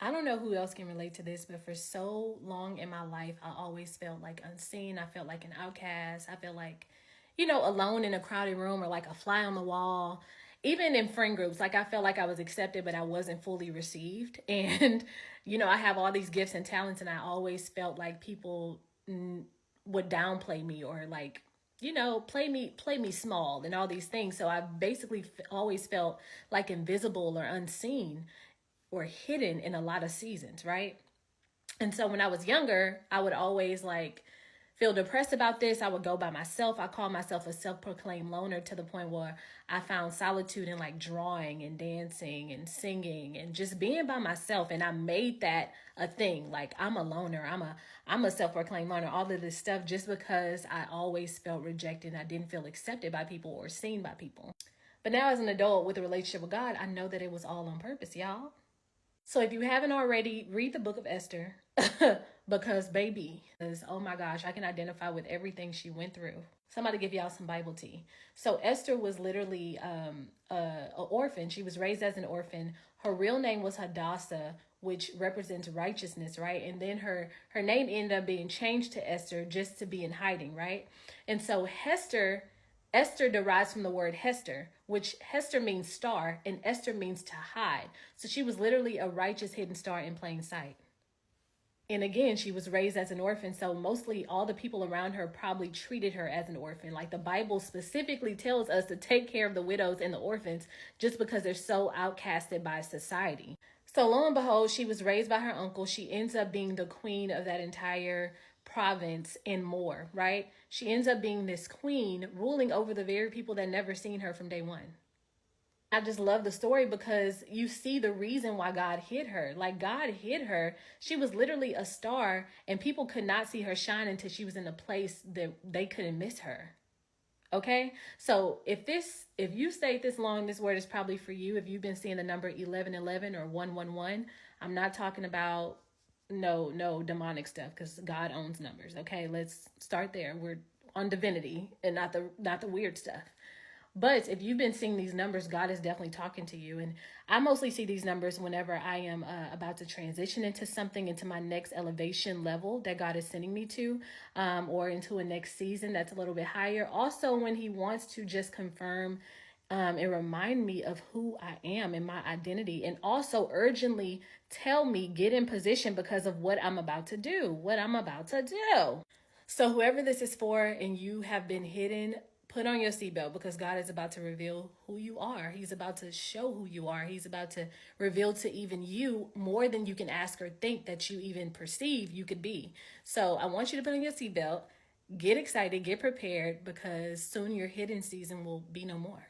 I don't know who else can relate to this, but for so long in my life, I always felt like unseen. I felt like an outcast. I felt like, alone in a crowded room or like a fly on the wall. Even in friend groups, like I felt like I was accepted, but I wasn't fully received. And, I have all these gifts and talents, and I always felt like people would downplay me or like, play me small and all these things. So I basically always felt like invisible or unseen or hidden in a lot of seasons, right? And so when I was younger, I would always like feel depressed about this. I would go by myself. I call myself a self-proclaimed loner to the point where I found solitude in like drawing and dancing and singing and just being by myself. And I made that a thing. Like I'm a loner. I'm a self-proclaimed loner. All of this stuff just because I always felt rejected. I didn't feel accepted by people or seen by people. But now as an adult with a relationship with God, I know that it was all on purpose, y'all. So if you haven't already, read the book of Esther because baby, oh my gosh, I can identify with everything she went through. Somebody give y'all some Bible tea. So Esther was literally a orphan. She was raised as an orphan. Her real name was Hadassah, which represents righteousness, right? And then her name ended up being changed to Esther just to be in hiding, right? And so Esther derives from the word Hester, which Hester means star, and Esther means to hide. So she was literally a righteous hidden star in plain sight. And again, she was raised as an orphan, so mostly all the people around her probably treated her as an orphan. Like the Bible specifically tells us to take care of the widows and the orphans just because they're so outcasted by society. So lo and behold, she was raised by her uncle. She ends up being the queen of that entire province and more, right? She ends up being this queen ruling over the very people that never seen her from day one. I just love the story because you see the reason why God hid her. Like God hid her. She was literally a star and people could not see her shine until she was in a place that they couldn't miss her. Okay, so if you stayed this long, this word is probably for you. If you've been seeing the number 1111 or 111, I'm not talking about no demonic stuff because God owns numbers. Okay, let's start there. We're on divinity and not the weird stuff. But if you've been seeing these numbers, God is definitely talking to you. And I mostly see these numbers whenever I am about to transition into something, into my next elevation level that God is sending me to, or into a next season that's a little bit higher. Also, when He wants to just confirm and remind me of who I am and my identity, and also urgently tell me, get in position because of what I'm about to do, So whoever this is for and you have been hidden, put on your seatbelt because God is about to reveal who you are. He's about to show who you are. He's about to reveal to even you more than you can ask or think that you even perceive you could be. So I want you to put on your seatbelt, get excited, get prepared because soon your hidden season will be no more.